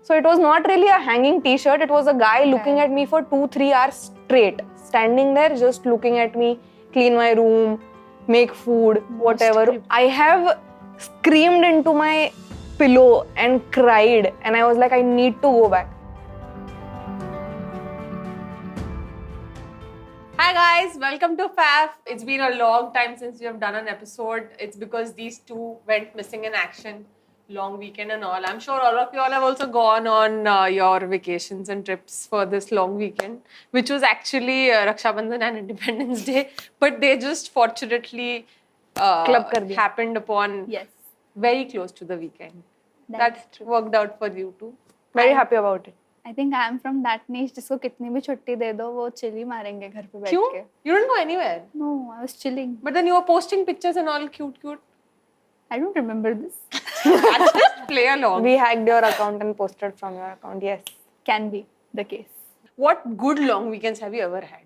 So it was not really a hanging t-shirt. It was a guy looking at me for 2-3 hours straight, standing there just looking at me, clean my room, make food, whatever. I have screamed into my pillow and cried, and I was like, I need to go back. Hi guys, welcome to FAF. It's been a long time since we have done an episode. It's because these two went missing in action, long weekend and all. I'm sure all of you all have also gone on your vacations and trips for this long weekend, which was actually Raksha Bandhan and Independence Day, but they just fortunately Club kar diya. happened upon very close to the weekend. That worked out for you too. Very happy about it. I think I am from that niche जिसको कितनी भी छुट्टी दे दो वो chill ही मारेंगे घर पे बैठ के. You didn't go anywhere? No, I was chilling. But then you were posting pictures and all cute. I don't remember this. Just play along. We hacked your account and posted from your account. Yes. Can be the case. What good long weekends have you ever had?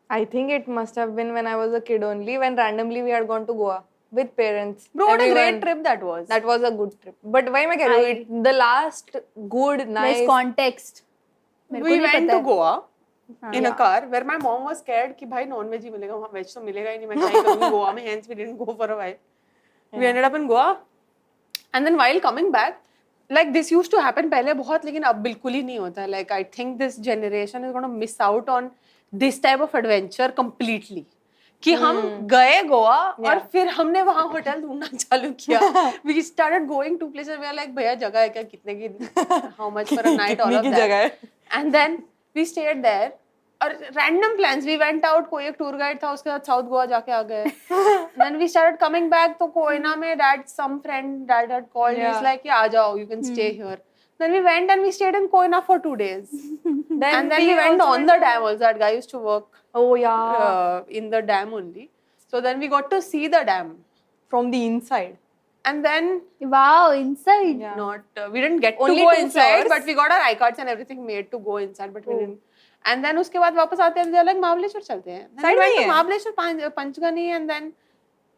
I think it must have been when I was a kid only, when randomly we had gone to Goa with parents. Bro, what a Everyone. great trip that was. That was a good trip. But why am I telling you? The last good, nice. There's context. We went to Goa in a car where my mom was scared कि भाई non-veg ही मिलेगा वहाँ veg तो मिलेगा ही नहीं मैं क्या ही करूँगी गोवा में. Hence we didn't go for a while. We ended up in Goa, and then while coming back, like this used to happen पहले बहुत लेकिन अब बिल्कुल ही नहीं होता. Like I think this generation is going to miss out on this type of adventure completely. कि हम गए गोवा और फिर हमने वहाँ होटल ढूंढना चालू किया. We started going to places where like भैया जगह है क्या कितने की how much for a night all of that. And then we stayed there. और random plans we went out. कोई एक tour guide था उसके साथ साउथ गोवा जाके आ गए. Then we started coming back तो कोयना में some friend dad had called. He's like आ जाओ you can stay here. Then we went and we stayed in Koina for 2 days. And then we went on the dam also. That guy used to work in the dam only. So then we got to see the dam From the inside. and then Wow, inside. not we didn't get Only to go 2 inside floors. but we got our iCards and everything made to go inside but we didn't. And then उसके बाद वापस आते हैं like Mahabaleshwar चलते हैं. Then we went to Mahabaleshwar Panchgani and then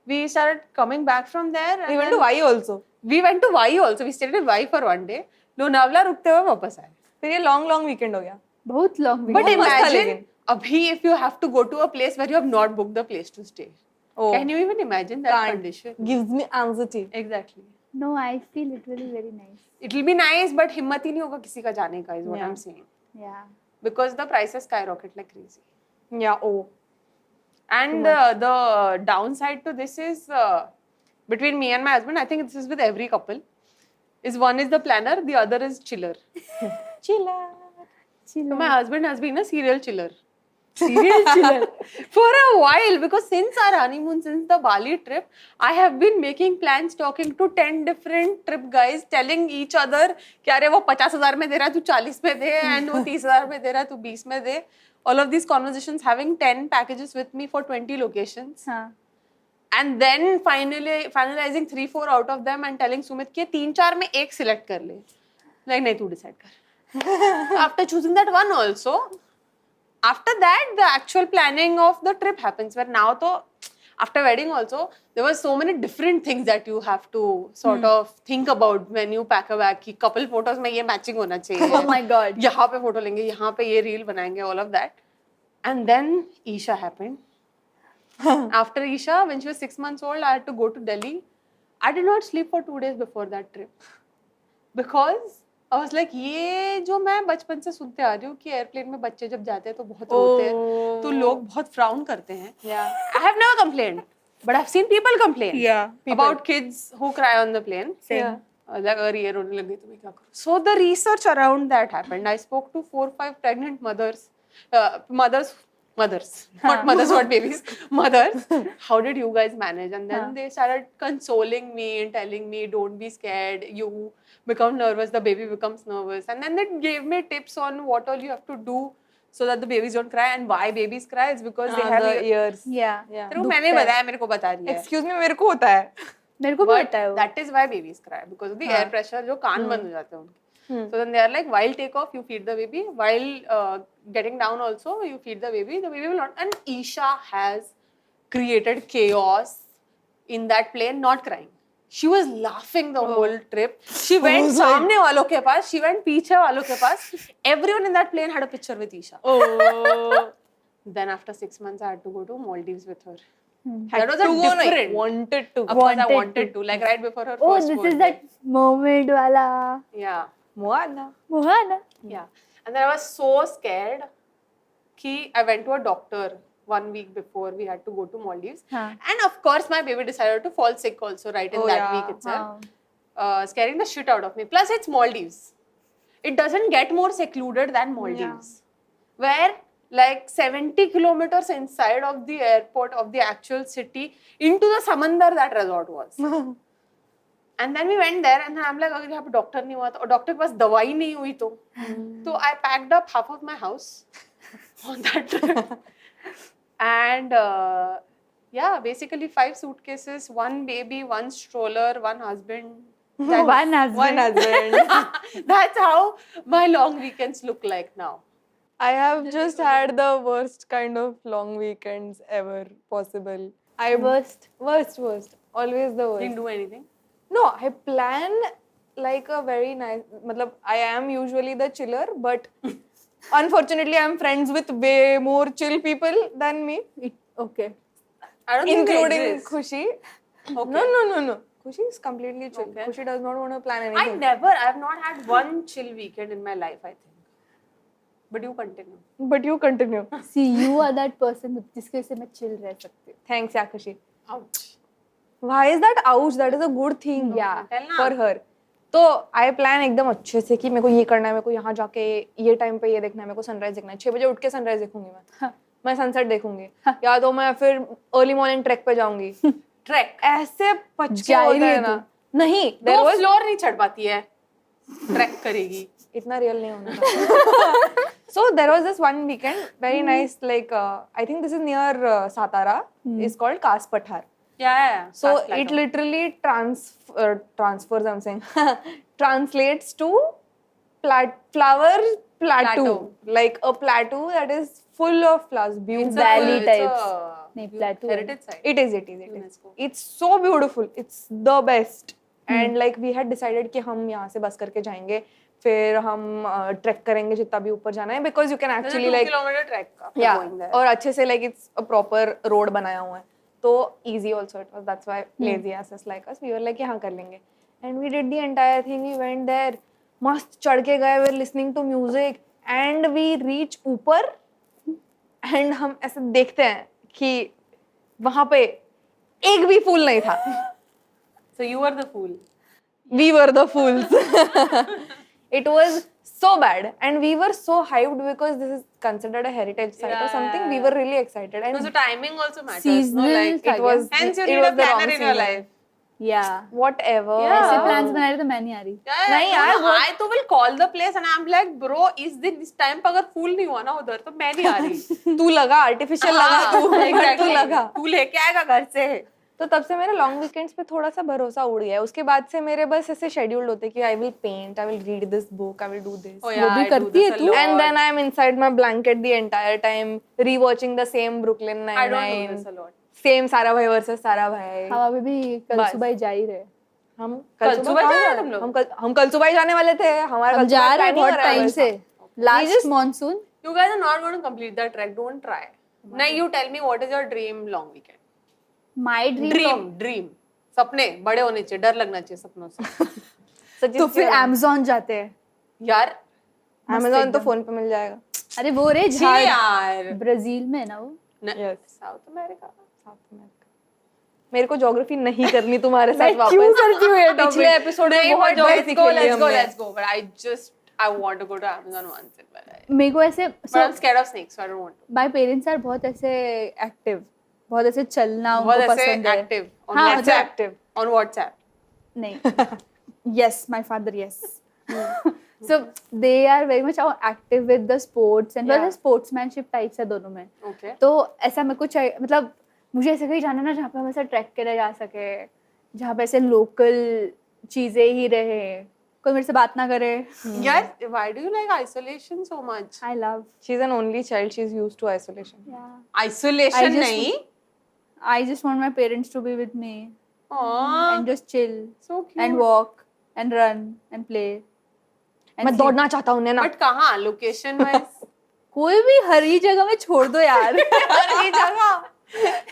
we started coming back from there. We went to Vai also. We went to Vai also. We stayed in Vai for 1 day. Lonavala रुकते हुए वापस आए. फिर ये long weekend हो गया. बहुत long But weekend. imagine abhi if you have to go to a place where you have not booked the place to stay. Oh. Can you even imagine that condition? Gives me anxiety. Exactly. No, I feel it will be very nice. It will be nice but हिम्मत ही नहीं होगा किसी का जाने का is what I'm saying. Yeah. Because the prices skyrocket like crazy. Yeah, oh. And the downside to this is between me and my husband, I think this is with every couple, is one is the planner, the other is chiller. Chilla. So my husband has been a serial chiller. Serial chiller. For a while, because since our honeymoon, since the Bali trip, I have been making plans, talking to 10 different trip guys, telling each other कि अरे वो 50,000 में दे रहा है तू 40 में दे and वो 30,000 में दे रहा है तू 20 में दे. All of these conversations, having 10 packages with me for 20 locations. हाँ. And then finalizing 3-4 out of them and telling Sumit कि 3-4 में एक select कर ले. Like नहीं तू decide कर. After choosing that one also, after that the actual planning of the trip happens. Where now तो after wedding also, there were so many different things that you have to sort of think about when you pack a bag. कि couple photos में ये matching होना चाहिए. Oh my God. यहाँ पे photo लेंगे, यहाँ पे ये reel बनाएंगे, all of that. And then Isha happened. After Isha, when she was 6 months old, I had to go to Delhi. I did not sleep for 2 days before that trip. Because I was like, ये जो मैं बचपन से सुनते आ रही हूँ कि airplane में बच्चे जब जाते हैं तो बहुत रोते हैं, तो लोग बहुत फ्राउन करते हैं. I have never complained, but I've seen people complain about kids who cry on the plane. Like अगर ये रोने लगे तो मैं क्या करूँ? So the research around that happened. I spoke to 4-5 pregnant mothers, not mothers, not babies, mothers. How did you guys manage? And then they started consoling me and telling me, don't be scared. You become nervous, the baby becomes nervous. And then they gave me tips on what all you have to do so that the babies don't cry. And why babies cry is because they have ears. Yeah. तेरे को मैंने बताया, मेरे को बता रही है. Excuse me, मेरे को होता है. मेरे को भी होता है वो. That is why babies cry, because of the air pressure जो कान बंद हो जाते हैं उनके. So then they are like, while take off, you feed the baby. While getting down also, you feed the baby. The baby will not. And Isha has created chaos in that plane, not crying. She was laughing the whole trip. She went सामने वालों के पास, she went पीछे वालों के पास. Everyone in that plane had a picture with Isha. Oh. Then after 6 months, I had to go to Maldives with her. Had That was a to go, no, different. wanted to. Of course, I Wanted wanted to. Like right before her Oh, first this is birthday. that mermaid wala. Yeah, Moana. Mohana. yeah. And then I was so scared. I went to a doctor 1 week before we had to go to Maldives. Huh. And of course, my baby decided to fall sick also right in Oh, that yeah. week itself. Huh. Scaring the shit out of me. Plus, it's Maldives. It doesn't get more secluded than Maldives. Where like 70 kilometers inside of the airport of the actual city into the samandar that resort was. And then we went there and then I'm like, अगर यहाँ पे doctor नहीं हुआ तो और doctor के पास दवाई नहीं हुई तो I packed up half of my house on that trip. And yeah, basically 5 suitcases, 1 baby, 1 stroller, 1 husband. One husband. One husband. That's how my long weekends look like now. I have just had the worst kind of long weekends ever possible. Worst. Worst. Always the worst. Didn't do anything. No, I plan like a very nice. Matlab, I am usually the chiller, but unfortunately, I'm friends with way more chill people than me, Okay. I don't think they including exist. Khushi. Okay. No. Khushi is completely chill. Okay. Khushi does not want to plan I anything. have not had one chill weekend in my life, I think. But you continue. But you continue. See, you are that person जिसके वजह से मैं chill रह सकती हूँ. Thanks, yeah, Khushi. Ouch. Why is that ouch? That is a good thing. Yeah. Tell na. For her. तो I plan एकदम अच्छे से कि मेरे को ये करना है, मेरे को यहाँ जाके ये टाइम पे ये देखना है, मेरे को सनराइज देखना है, 6 बजे उठ के सनराइज देखूंगी मैं सनसेट देखूंगी, या तो मैं फिर अर्ली मॉर्निंग ट्रैक पे जाऊंगी. Trek. ऐसे पच के जा ही होता रही है है ना. तू. नहीं, दो there was फ्लोर नहीं चढ़ पाती है. ट्रैक करेगी. इतना रियल नहीं होना था. So there was this one weekend, very nice, like I think this is near Satara. It's called Kas Pathar. Yeah. So Fast it plateau. literally transfers, I'm saying, translates to flower plateau. Like a plateau that is full of flowers, beautiful. valley It's types. a नहीं, plateau. heritage site. It is. UNESCO. It's so beautiful. It's the best. And like we had decided कि हम यहाँ से बस करके जाएंगे, फिर हम ट्रैक करेंगे जितना भी ऊपर जाना है, because you can There's a actually 2 like kilometer trek after yeah, going there. और अच्छे से like it's a proper road बनाया हुआ है, तो easy also it was. That's why lazy asses like us, we were like यहाँ कर लेंगे, and we did the entire thing. We went there, मस्त चढ़ के गए, we're listening to music, and we reach ऊपर, and हम ऐसे देखते हैं कि वहाँ पे एक भी फूल नहीं था. So you were the fool. We were the fools. It was so bad, and we were so hyped because this is considered a heritage site or something. We were really excited, and No, so timing also matters. Seasonal No, like था it was. hence you it need was a the wrong planner in your season. life. Yeah. Whatever. ऐसे plans बना रहे तो मैं नहीं आ रही. नहीं यार, वो- I तो will call the place and I'm like, bro, इस time पे अगर फूल नहीं हुआ ना उधर तो मैं नहीं आ रही. तू लगा artificial लगा तू. Exactly. तू लगा. तू लेके आएगा घर से. तो तब से मेरे लॉन्ग वीकेंड्स पे थोड़ा सा भरोसा उड़ गया है. उसके बाद से मेरे बस ऐसे शेड्यूल्ड होते कि I will paint, I will read this book, I will do this. Oh, वो भी I do करती this है a तू? lot. And then I'm inside my blanket the entire time, rewatching the same Brooklyn I don't do Nine-Nine, this a lot. same सारा भाई versus सारा भाई. हम अभी भी कल बस. सुबह ही जा ही रहे. हम कल सुबह कहाँ जा रहे जा हैं तुम लोग? हम कल सुबह ही जाने वाले थे. हमारा हम कल जा सुबह रहे हैं planning बहुत हो रहा है टाइम बस. से. Last monsoon. You guys are not going to complete that trek. Don't try. Now you tell me what is your dream long weekend? My dream. Dream. सपने बड़े होने चाहिए. डर लगना चाहिए सपनों से. तो फिर Amazon जाते हैं. यार Amazon तो फोन पे मिल जाएगा. अरे वो रे छी झाड़ यार. ब्राजील में है ना वो. Yes. South America. South America. मेरे को ज्योग्राफी नहीं करनी तुम्हारे साथ वापस. क्यों करती हूँ ये पिछले एपिसोड में बहुत ज्योग्राफी खेली हमने. Let's go. But I want to go to Amazon once in my life. मेरे को ऐसे But I'm scared of snakes, so I don't want to. my parents are बहुत ऐसे एक्टिव, बहुत ऐसे चलना बहुत उनको ऐसे पसंद है. active on हाँ, WhatsApp. active. On WhatsApp. नहीं. Yes, my father, yes. So they are very much active with the sports and Yeah. the sportsmanship types है दोनों में. Okay. तो ऐसा मेरे को चाहिए, मतलब मुझे ऐसे कहीं जाना ना जहाँ पे हम ऐसा ट्रैक करे जा सके, जहाँ पे ऐसे लोकल चीजें ही रहे, कोई मेरे से बात ना करे. Yes. Why do you like isolation so much? I love. She's an only child. She's used to isolation. Yeah. Isolation I just- नहीं. I just want my parents to be with me. Aww, and just chill so cute. and walk and run and play. And मैं दौड़ना चाहता हूँ ना. But कहाँ location wise? कोई भी हरी जगह में छोड़ दो यार. हर जगह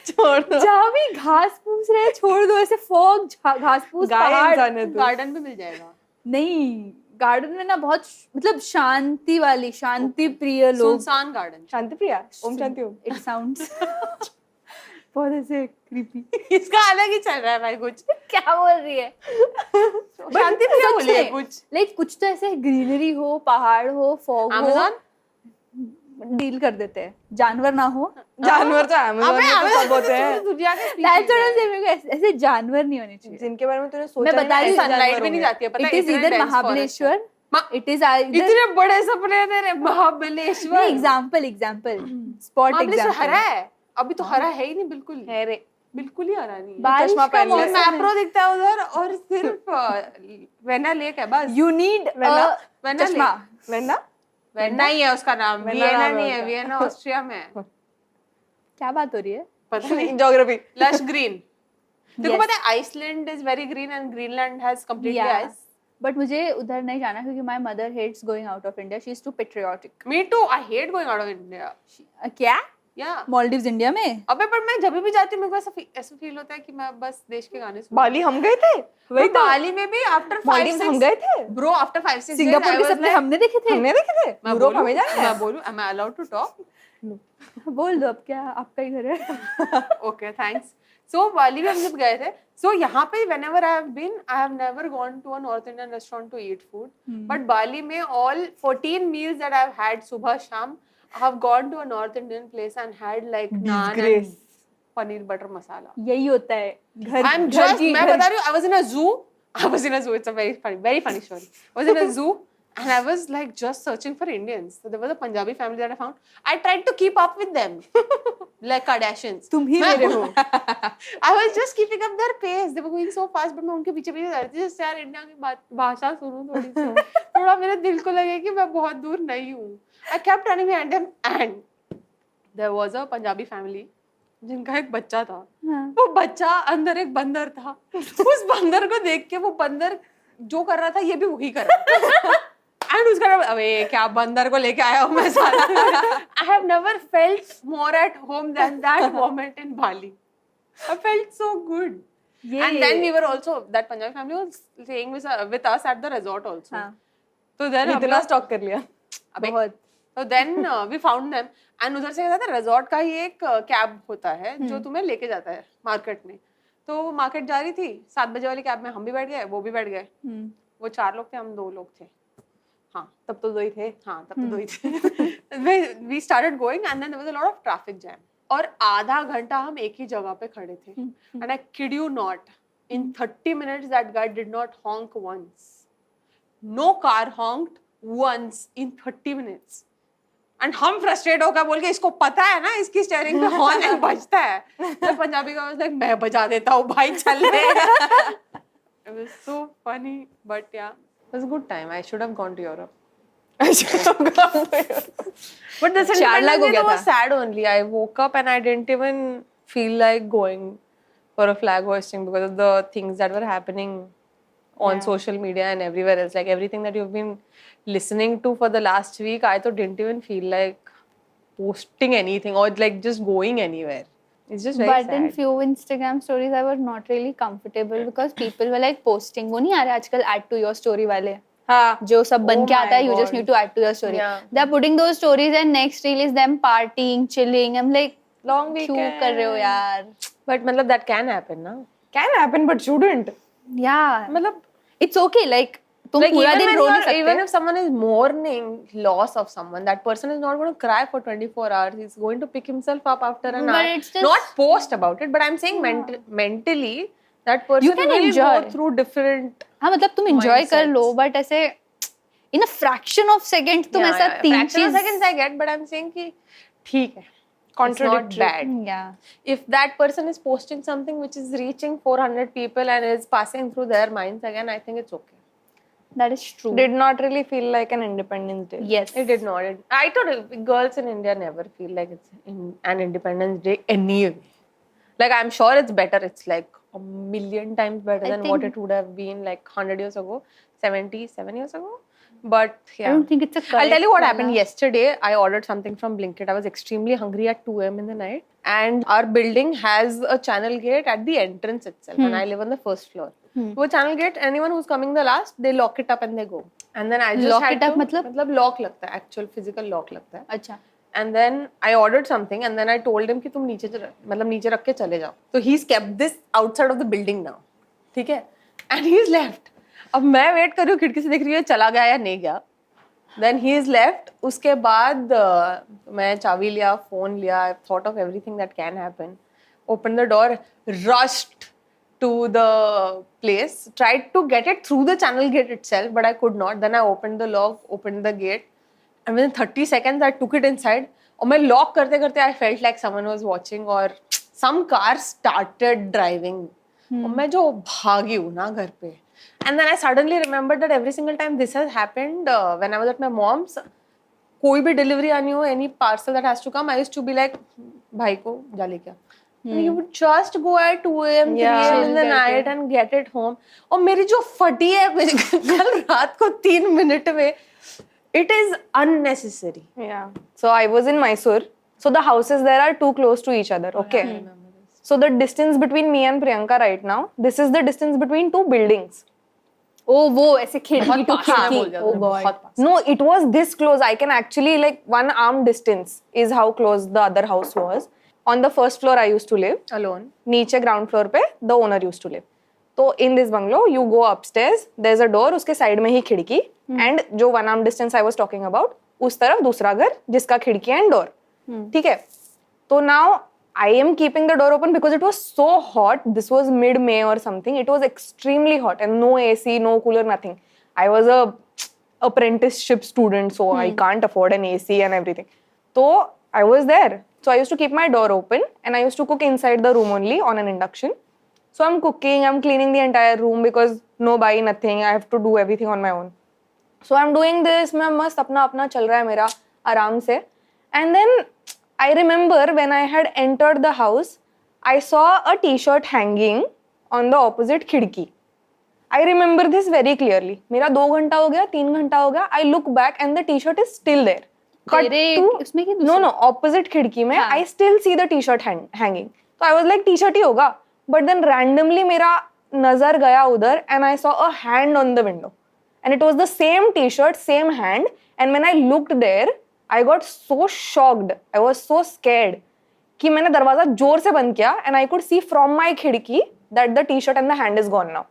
छोड़ दो. जहाँ भी घास फूस रहे छोड़ दो. ऐसे फॉग, घास फूस, गाय पहाड़. इंसान है तू. गार्डन भी मिल जाएगा. नहीं, गार्डन में ना बहुत मतलब शांति वाली, शांति प्रिय लोग. सुनसान गार्डन. शांति प्रिया. ओम शांति ओम. It sounds बहुत ऐसे creepy. इसका अलग ही चल रहा है भाई कुछ. क्या बोल रही है? शांति प्रिया बोली है कुछ. लाइक कुछ तो ऐसे ग्रीनरी हो, पहाड़ हो, फॉग हो, Amazon? डील कर देते हैं. जानवर ना हो. जानवर तो अमेज़न में तो सब होते हैं. दुनिया के That's what I'm saying. मेरे को ऐसे जानवर नहीं होने चाहिए. जिनके बारे में तूने सोचा मैं नहीं बता रही हूँ, सनलाइट भी नहीं जाती है, पता It है, is इतना either dense forest है. महाबलेश्वर. It is either इतने बड़े सपने तेरे. महाबलेश्वर. एग्जाम्पल स्पॉट महाबलेश्वर हरा एग्जाम्पल. है. अभी तो हरा है ही नहीं बिल्कुल. है रे. बिल्कुल ही हरा नहीं है. बारिश चश्मा का पहन ले. मौसम है. मैप्रो दिखता है उधर और सिर्फ वेना लेक है बस. You need वेना चश्मा. लेक. वेन्ना. वेना ही है उसका नाम. वेना वियना नाम है नहीं है. उसका. वियना ऑस्ट्रिया में है. क्या बात हो रही है? पता नहीं. ज्योग्राफी. Lush green. देखो Yes. पता है Iceland is very green and Greenland has completely Yeah. Ice. But मुझे उधर नहीं जाना क्योंकि my mother hates going out of India. She is too patriotic. Me too. I hate going out of India. क्या? या Maldives India में? अबे पर मैं जब भी जाती हूँ मेरे को ऐसा फील होता है कि मैं बस देश के गाने सुन. बाली हम गए थे. वही बाली में भी आफ्टर 5 मालदीव्स हम गए थे. ब्रो आफ्टर 5-6 सिंगापुर के सपने हमने देखे थे. हमने देखे थे. यूरोप हमें जाना है. मैं बोलूं am I allowed to talk? बोल दो अब, क्या आपका ही घर है. Okay, thanks. So बाली में हम जब गए थे, so यहाँ पे whenever I have been, I have never gone to a North Indian restaurant to eat food. But बाली में all 14 meals that I've had सुबह शाम, I have gone to a North Indian place and had like naan and Disgrace. Paneer butter masala. यही होता है घर. I'm घर just की मैं घर. बता रही हूँ, I was in a zoo. It's a very funny story. I was in a zoo. And I was like just searching for Indians. So there was a Punjabi family that I found. I tried to keep up with them, like Kardashians. तुम ही मेरे हो. I was just keeping up their pace. They were going so fast, but मैं उनके पीछे पीछे जा रही थी जिससे यार इंडिया की भाषा सुनूं थोड़ी सी. थोड़ा मेरे दिल को लगे कि मैं बहुत दूर नहीं हूँ. I kept running behind them, and there was a Punjabi family जिनका एक बच्चा था. वो बच्चा अंदर एक बंदर था. उस बंदर को देख के वो बंदर जो कर रहा था ये भी वही कर रहा था. And उसका नाम, अबे क्या बंदर को लेके आया हूँ मैं साथ में. I have never felt more at home than that moment in Bali. I felt so good. And then we were also, that Punjabi family was staying with us at the resort also. हाँ. तो then हम इतना लोग, stock कर लिया. अबे बहुत. तो then we found them. And उधर से क्या था, resort का ही एक कैब होता है जो तुम्हें लेके जाता है मार्केट में. तो वो मार्केट जा रही थी 7 बजे वाली कैब में. हम भी बैठ गए, वो भी बैठ गए. वो 4 लोग थे, हम 2 लोग थे. हाँ तब तो दो ही थे. हाँ तब तो 2 ही थे. We started going and then there was a lot of traffic jam. और आधा घंटा हम एक ही जगह पे खड़े थे. And I kid you not, in 30 minutes that guy did not honk once. No car honked once in 30 minutes. And हम फ्रस्ट्रेट होकर बोल के, इसको पता है ना इसकी स्टीयरिंग में हॉर्न नहीं बजता है. तो पंजाबी का वाज लाइक, मैं बजा देता हूँ भाई, चल ले. It was so funny, but yeah, it was a good time. I should have gone to Europe. But this 4 lakh हो independence day गया was था. sad only. I woke up and I didn't even feel like going for a flag hoisting because of the things that were happening on social media and everywhere else. Like everything that you've been listening to for the last week, I thought didn't even feel like posting anything or like just going anywhere. It's just very But sad. in few Instagram stories I was not really comfortable because people were like posting. वो नहीं आ रहे आजकल add to your story वाले. हाँ. जो सब बन Oh के आता my है, you just God. need to add to your story. Yeah. They are putting those stories and next reel is them partying, chilling. I'm like, Long क्यों weekend. कर रहे हो यार? But मतलब that can happen, na? Can happen but shouldn't. Yeah, मतलब it's okay. Like तुम like पूरा even दिन when रो you नहीं are, even सकते. if someone is mourning loss of someone, that person is not going to cry for 24 hours. He's going to pick himself up after an But hour. it's just- Not post about it, but I'm saying mentally that person You can will enjoy. go through different. हाँ मतलब तुम enjoy कर लो, but ऐसे in a fraction of second तुम ऐसा 3 fraction of चीज. seconds I get, but I'm saying कि ठीक है. It's not Contradictory. bad. Yeah. If that person is posting something which is reaching 400 people and is passing through their minds again, I think it's okay. That is true. Did not really feel like an Independence Day. Yes. It did not. I thought girls in India never feel like it's an Independence Day anyway. Like I'm sure it's better. It's like a million times better I than what think- it would have been like 100 years ago, 77 years ago. But yeah, I don't think it's a I'll tell you what correct happened wala. yesterday. I ordered something from Blinkit. I was extremely hungry at 2 a.m. in the night, and our building has a channel gate at the entrance itself, and I live on the first floor. वो channel gate, anyone who's coming the last, they lock it up and they go. And then I just Lock had it up to, मतलब lock लगता है, actual physical lock लगता है. अच्छा And then I ordered something, and then I told him कि तुम नीचे नीचे रख के चले जाओ. So he's kept this outside of the building now. ठीक है? And he's left. अब मैं वेट कर रही हूँ, खिड़की से देख रही हूँ चला गया या नहीं गया. Then he is left. उसके बाद मैं चाबी लिया, फोन लिया. I thought of everything that can happen. Opened the door, rushed to the place, tried to get it through the channel gate itself, but I could not. Then I opened the lock, opened the gate, and within 30 seconds I took it inside. और मैं lock करते करते I felt like someone was watching, or some car started driving. और मैं जो भागी हूँ ना घर पे. And then I suddenly remembered that every single time this has happened when I was at my mom's, कोई भी delivery आनी हो, any parcel that has to come, I used to be like, भाई को जा ले क्या? And you would just go at 2 a.m. 3 a.m. in the night and get it home. और मेरी जो फटी है कल रात को 3 मिनट में, it is unnecessary. Yeah. So I was in Mysore. So the houses there are too close to each other. Okay. So the distance between me and Priyanka right now, this is the distance between two buildings. ओ वो ऐसे खिड़की to खिड़की ओ God No, it was this close. I can actually like one arm distance is how close the other house was. On the first floor I used to live. Alone. नीचे ground floor पे the owner used to live. तो in this bungalow you go upstairs. There's a door. उसके side में ही खिड़की. And जो one arm distance I was talking about, उस तरफ दूसरा घर जिसका खिड़की and door. ठीक है. तो now I am keeping the door open because it was so hot. This was mid-May or something. It was extremely hot and no AC, no cooler, nothing. I was a apprenticeship student, so I can't afford an AC and everything. So I was there. So I used to keep my door open and I used to cook inside the room only on an induction. So I'm cooking, I'm cleaning the entire room because no buy, nothing. I have to do everything on my own. So I'm doing this, मैं मस्त अपना अपना चल रहा है मेरा आराम से. And then I remember when I had entered the house, I saw a t-shirt hanging on the opposite खिड़की. I remember this very clearly. मेरा 2 घंटा हो गया, 3 घंटा हो गया. I look back and the t-shirt is still there. तेरे उसमें की No, opposite खिड़की में I still see the t-shirt hanging. So I was like t-shirt ही होगा. But then randomly मेरा नजर गया उधर and I saw a hand on the window. And it was the same t-shirt, same hand. And when I looked there, I got so shocked. I was so scared कि मैंने दरवाजा जोर से बंद किया and I could see from my खिड़की that the t-shirt and the hand is gone now.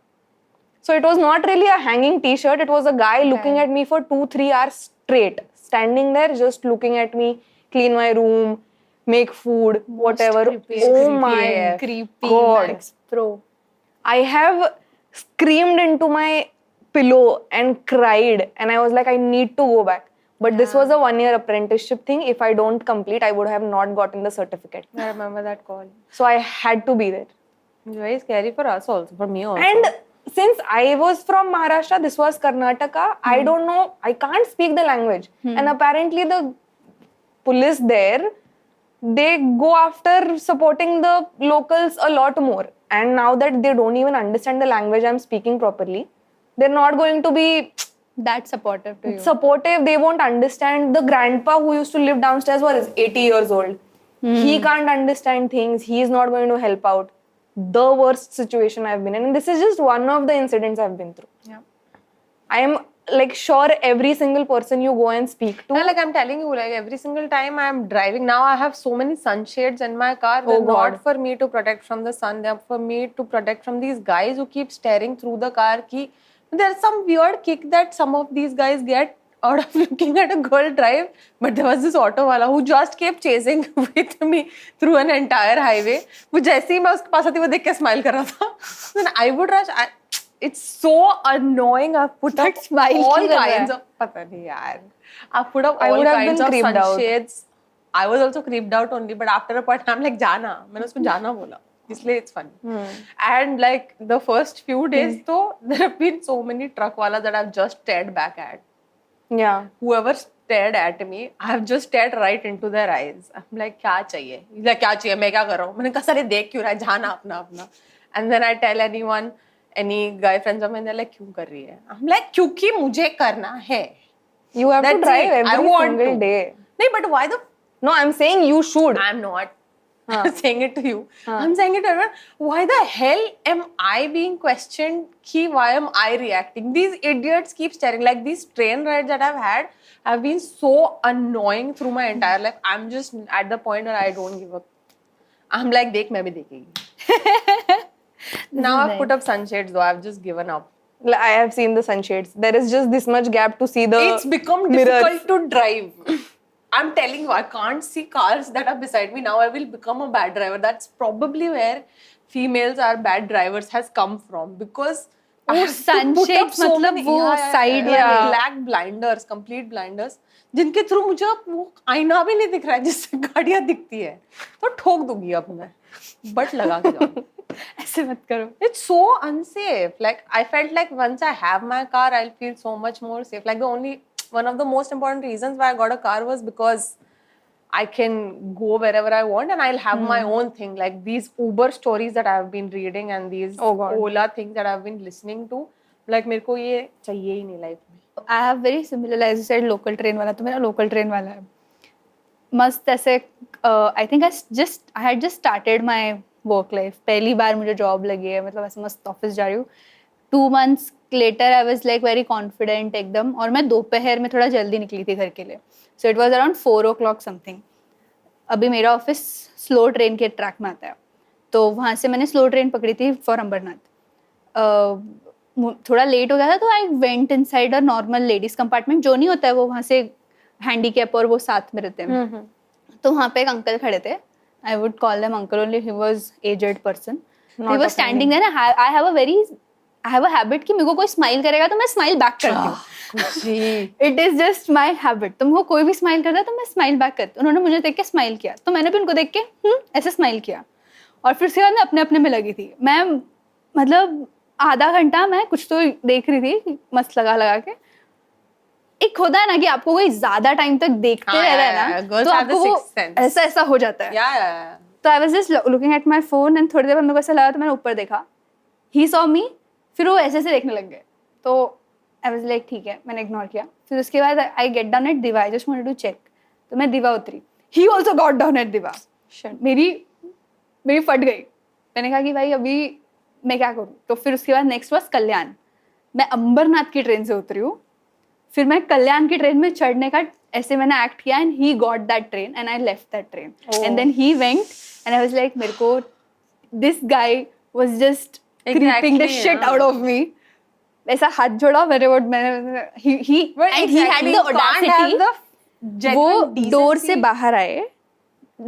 So it was not really a hanging t-shirt. It was a guy looking at me for 2-3 hours straight, standing there just looking at me, clean my room, make food, whatever. Oh my creepy God. Max Pro. I have screamed into my pillow and cried and I was like, I need to go back. But this was a 1-year apprenticeship thing. If I don't complete, I would have not gotten the certificate. I remember that call. So I had to be there. It's very scary for us also, for me also. And since I was from Maharashtra, this was Karnataka, I don't know, I can't speak the language. And apparently the police there, they go after supporting the locals a lot more. And now that they don't even understand the language I'm speaking properly, they're not going to be That supportive to you. supportive. They won't understand. The grandpa who used to live downstairs was 80 years old. He can't understand things. He is not going to help out. The worst situation I've been in. And this is just one of the incidents I've been through. Yeah. I am like sure every single person you go and speak to. Yeah, like I'm telling you, like every single time I'm driving, now I have so many sunshades in my car. They're not for me to protect from the sun. They're for me to protect from these guys who keep staring through the car. There's some weird kick that some of these guys get out of looking at a girl drive. But there was this auto wala who just kept chasing with me through an entire highway. वो जैसे ही मैं उसके पास आती वो देख के smile कर रहा था. Then I would rush. It's so annoying. I've put up smile all क्यों कर रहा है? kinds of. पता नहीं यार. I've put up I all would have kinds been of creeped out. sunshades. I was also creeped out only, but after a point I'm like जाना. मैंने उसको जाना बोला. इसलिए it's funny. And like the first few days though, there have been so many truck walas that I've just stared back at. Yeah. Whoever stared at me, I have just stared right into their eyes. I'm like क्या चाहिए? Like क्या चाहिए? मैं क्या कर रहा हूँ? मैंने कहा सारे देख क्यों रहा है? जाना अपना अपना. and then I tell anyone, any guy friends of mine, they're like, क्यों कर रही है? I'm like, क्योंकि मुझे करना है. You have to That's drive it. I every want single to. day. नहीं, but why the? No, I'm saying you should. I'm not saying it to you. I'm saying it to everyone. Why the hell am I being questioned? Ki why am I reacting? These idiots keep staring. Like these train rides that I've had have been so annoying through my entire life. I'm just at the point where I don't give up. I'm like, देख मैं भी देखेगी. Now I've put up sunshades though. I've just given up. I have seen the sunshades. There is just this much gap to see the It's become mirrors. difficult to drive. I'm telling you, I can't see cars that are beside me now. I will become a bad driver. That's probably where females are bad drivers has come from, because I वो have to put up sunshades so मतलब many- वो side वाले। black blinders, complete blinders, जिनके through मुझे अब वो आईना भी नहीं दिख रहा है जिससे गाड़ियाँ दिखती है, तो ठोक दूंगी अब मैं, बट लगा के जाऊँ. ऐसे मत करो. It's so unsafe. Like I felt like once I have my car, I'll feel so much more safe. Like one of the most important reasons why I got a car was because I can go wherever I want and I'll have my own thing. Like these Uber stories that I've been reading and these Oh God. Ola things that I've been listening to, like मेरे को ये चाहिए ही नहीं life में. I have very similar, as you said, local train वाला, तो मेरा local train वाला है. मस्त ऐसे, I think I had just started my work life. पहली बार मुझे job लगी है, मतलब ऐसे मस्त office जा रही हूँ. 2 months later I was like very confident एकदम, और मैं दोपहर में थोड़ा जल्दी निकली थी घर के लिए. So it was around 4 o'clock something. अभी मेरा ऑफिस स्लो ट्रेन के ट्रैक में आता है, तो वहाँ से मैंने स्लो ट्रेन पकड़ी थी फॉर अंबरनाथ. थोड़ा लेट हो गया था, तो I went inside a normal ladies compartment, जो नहीं होता है वो वहाँ से हैंडीकैप और वो साथ में रहते हैं. तो वहाँ पे एक अंकल खड़े थे. I would call them uncle only, he was aged person. He was standing there. I have a habit कि मेरे को कोई स्माइल करेगा तो मैं स्माइल बैक करती हूँ. It is just my habit. तुमको कोई भी स्माइल करता है तो मैं स्माइल बैक करती हूँ. उन्होंने मुझे देख के स्माइल किया, तो मैंने भी उनको देख के ऐसे स्माइल किया, और फिर उसके बाद मैं अपने अपने में लगी थी. मैं मतलब आधा घंटा मैं कुछ तो देख रही थी, मस्त लगा के. एक होता है ना कि आपको कोई ज्यादा टाइम तक देखते रह रहा है ना, तो आपको वो ऐसा हो जाता है. तो I was just looking at my phone and थोड़ी देर बाद मेरे को ऐसा लगा, तो मैंने ऊपर देखा, ही सॉ मी, फिर वो ऐसे देखने लग गए. तो आई वाज लाइक ठीक है, मैंने इग्नोर किया. फिर उसके बाद I get down at Diva. I just wanted to check, तो मैं दिवा उतरी. He also got down at Diva. मेरी फट गई. मैंने कहा कि भाई अभी मैं क्या करूँ. तो फिर उसके बाद नेक्स्ट वाज कल्याण. मैं अंबरनाथ की ट्रेन से उतरी हूँ, फिर मैं कल्याण की ट्रेन में चढ़ने का ऐसे मैंने एक्ट किया, and he got that train and I left that train. And then he went and I was like, मेरे को this guy was just creeping the shit out of me. ऐसा हाथ जोड़ा मैंने, he had the audacity. वो door से बाहर आए,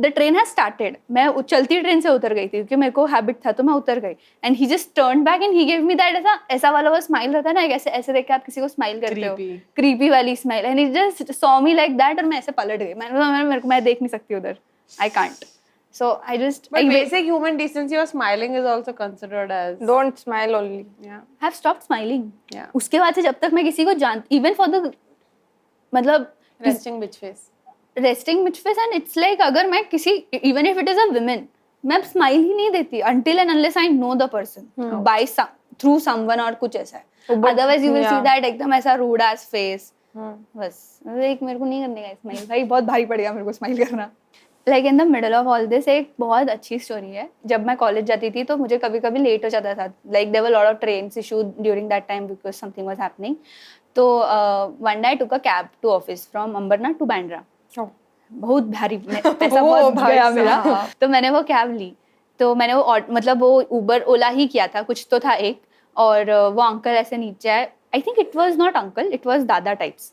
the train has started. मैं चलती ट्रेन से उतर गई थी क्योंकि मेरे को हैबिट था, तो मैं उतर गई. And he just turned back and he gave me that ऐसा वाला वो स्माइल रहता है ना, ऐसे देख के आप किसी को स्माइल करते हो, creepy वाली smile. And he just saw me like that, और मैं ऐसे पलट गई. मैं देख नहीं सकती उधर. I can't. So I just. But basic human decency or smiling is also considered as. Don't smile only. Yeah. I have stopped smiling. Yeah. उसके बाद से जब तक मैं किसी को even for the मतलब Resting bitch face. resting bitch face, and it's like अगर मैं किसी, even if it is a woman, मैं स्माइल ही नहीं देती until and unless I know the person by through someone और कुछ ऐसा है. Otherwise you will see that एकदम ऐसा rude ass face. बस एक मेरे को नहीं करने का स्माइल. भाई बहुत भारी पड़ गया मेरे को स्माइल करना. Like in the middle of all this एक बहुत अच्छी स्टोरी है. जब मैं कॉलेज जाती थी तो मुझे कभी कभी लेट हो जाता था. Like there were lot of trains issue during that time because something was happening. तो one day I took a cab to office from Ambernath to Bandra. बहुत भारी पैसा बहुत गया मेरा. तो मैंने वो कैब ली. तो मैंने वो मतलब वो उबर ओला ही किया था, कुछ तो था एक. और वो अंकल ऐसे नीचे आए. I think it was not uncle, it was दादा टाइप्स.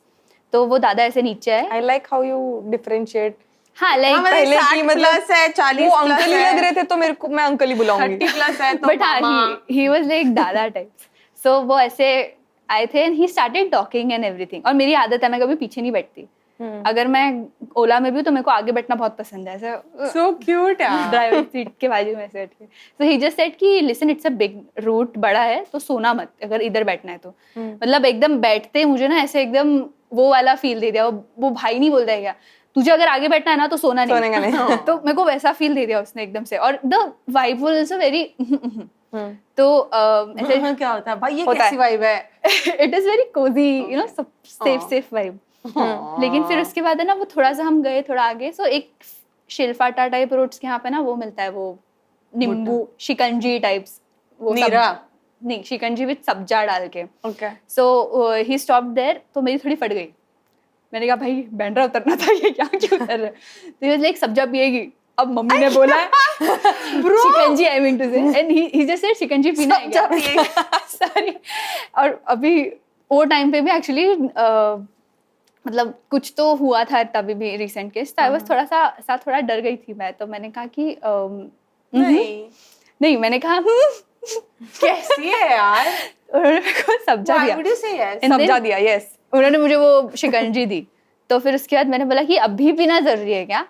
तो वो दादा ऐसे नीचे आए. I like how you differentiate. हाँ लाइक पहले की मतलब है 40 वो अंकल ही लग रहे थे, तो मेरे को मैं अंकल ही बुलाऊंगी. 30+ है तो बट हाँ ही वाज लाइक दादा टाइप्स. सो वो ऐसे आए थे and he started talking and everything. और मेरी आदत है, मैं कभी पीछे नहीं बैठती. अगर मैं ओला में भी हूँ तो मेरे को आगे बैठना बहुत पसंद है. ऐसे so cute यार. ड्राइवर सीट के बाजू में ऐसे बैठ के. सो ही जस्ट सेड कि listen, it's a big route, बड़ा है तो सोना मत अगर इधर बैठना है तो. मतलब एकदम बैठते मुझे ना ऐसे एकदम वो वाला फील दे दिया. वो भाई नहीं बोलता है क्या, तुझे अगर आगे बैठना है ना तो सोना सोने नहीं का नहीं। तो मेरे को वैसा फील दे दिया उसने एकदम से, और the vibe was also very तो ऐसे क्या होता है भाई, ये होता है। कैसी वाइब है? It is very Cozi, you know, safe vibe. लेकिन फिर उसके बाद है ना वो थोड़ा सा हम गए थोड़ा आगे, सो एक शिलफाटा टाइप रोड्स के यहाँ पे ना वो मिलता है, वो नींबू शिकंजी टाइप्स, वो नीरा? नहीं, शिकंजी विद सब्जा डाल के। Okay. So he stop there, तो मेरी थोड़ी फट गई। मैंने कहा भाई बैंड्रा उतरना था, ये क्या क्यों उतर रहे? तो ये लाइक सब्जा पिएगी, अब मम्मी ने बोला है शिकंजी, आई मीन टू से, एंड ही जस्ट सेड शिकंजी पीना है क्या? सॉरी। और अभी वो टाइम पे भी एक्चुअली मतलब कुछ तो हुआ था तभी भी रिसेंट केस, तो आई वाज थोड़ा डर गई थी मैं, तो मैंने कहा कि नहीं, मैंने कहा कैसी है यार? उन्होंने मेरे को सब्जा Why दिया, would you say yes? And then सब्जा दिया, yes. उन्होंने मुझे वो शिकंजी दी। तो फिर उसके बाद मैंने बोला कि अभी पीना जरूरी है क्या?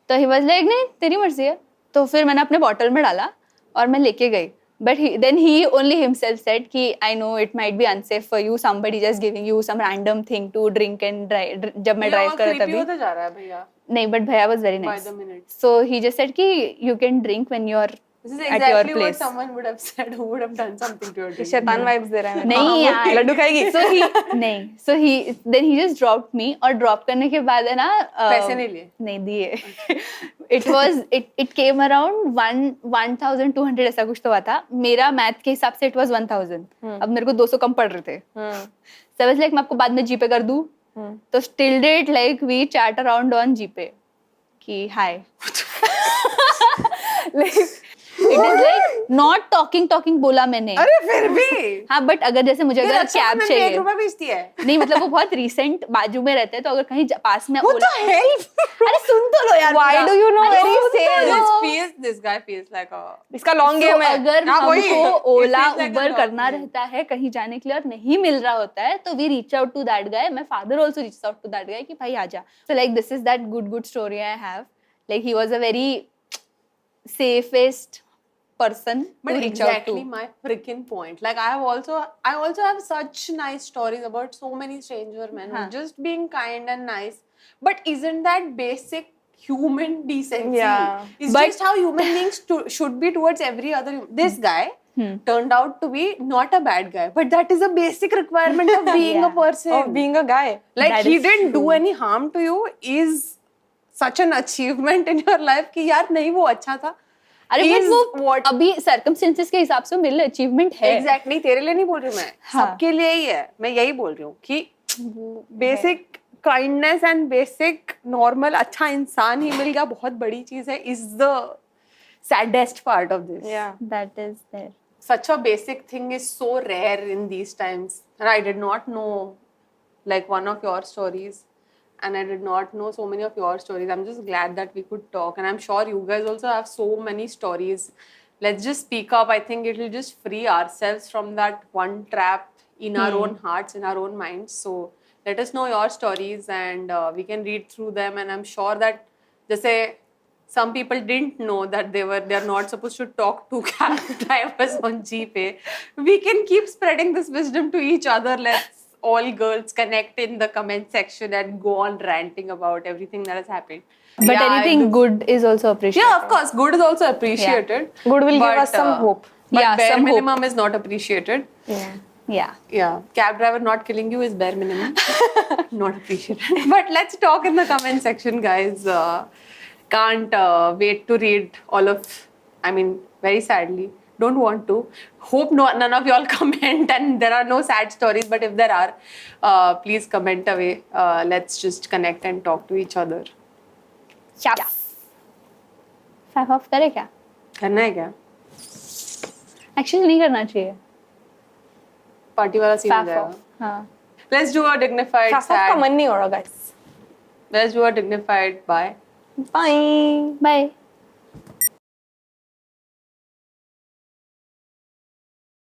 तो ही वाज लाइक नहीं, तेरी मर्जी है। तो फिर मैंने अपने बॉटल में डाला और मैं लेके गई, but then he only himself said कि I know it might be unsafe for you, somebody just giving you some random thing to drink and drive. जब मैं ड्राइव कर रहा था तभी होता जा रहा है भैया। नहीं, बट भैया was very By nice, the minute. So he just said कि you can drink when you are This is at your exactly what place. someone would have said who would have done something to your drink. शैतान vibes दे रहा है। नहीं यार, लड्डू खाएगी? so he then he just dropped me, और drop करने के बाद है ना पैसे नहीं लिए? नहीं दिए। it came around 1200 ऐसा कुछ तो हुआ था। मेरा मैथ के हिसाब से it was 1000। अब मेरे को 200 कम पड़ रहे थे, so I was like मैं आपको बाद में जीपे कर दूं। तो still date like we chat around on जीपे कि हाय like it is like not talking बोला मैंने। अरे फिर भी हाँ, बट अगर जैसे मुझे अगर कैब चाहिए, 1 रुपया बेचती है। नहीं मतलब वो बहुत रीसेंट बाजू में रहते हैं, तो अगर कहीं पास में What the hell? अरे सुन तो लो यार, Why पूरा। do you know अरे very सुन तो sales? Low. This guy feels like a. इसका लॉन्ग गेम है। अगर हाँ, वही। हमको It Ola feels like a Uber long करना game. रहता है कहीं जाने के लिए और नहीं मिल रहा होता है, तो we reach out to that guy. My father also reach out to that guy कि भाई आजा। So like this is that good story I have, like he was a very safest person But to reach out exactly to. my freaking point. Like I also have such nice stories about so many stranger men who Huh. just being kind and nice. But isn't that basic human decency? Yeah. It's But- just how human beings should be towards every other. This guy turned out to be not a bad guy, but that is a basic requirement of being a Yeah. person. Of being a guy. Like That he is didn't do true. any harm to you is such an achievement in your life कि यार नहीं वो अच्छा था। अरे Is but वो what- अभी circumstances के हिसाब से मेरे लिए अचीवमेंट है। एग्जैक्टली तेरे लिए नहीं बोल रही हूँ मैं, हाँ. सबके लिए ही है। मैं यही बोल रही हूँ कि basic kindness and basic normal अच्छा इंसान ही मिल गया बहुत बड़ी चीज है, is the saddest part of this. Yeah. That is there. Such a basic thing is so rare in these times, and I did not know like one of your stories, and I did not know so many of your stories. I'm just glad that we could talk, and I'm sure you guys also have so many stories. Let's just speak up. I think it will just free ourselves from that one trap in our own hearts, in our own minds. So let us know your stories, and we can read through them. And I'm sure that जैसे some people didn't know that they're not supposed to talk to cab drivers on GPay. We can keep spreading this wisdom to each other. Let's all girls connect in the comment section and go on ranting about everything that has happened. But Yeah, anything good is also appreciated. Yeah, of course, good is also appreciated. Good will give But, us some hope. But Yeah, bare some hope. minimum is not appreciated. Yeah. Yeah. Yeah, cab driver not killing you is bare minimum. Not appreciated. But let's talk in the comment section, guys. Can't wait to read all of, I mean, very sadly, don't want to. Hope none of y'all comment and there are no sad stories, but if there are, please comment away. Let's just connect and talk to each other. Chap. Faff off करे क्या? करना है क्या? Actually नहीं करना चाहिए. Party वाला scene हो Faff जाएगा. off. हाँ. Let's do a dignified Faff off का sad. मन नहीं हो रहा guys. Let's do a dignified bye. Bye. Bye.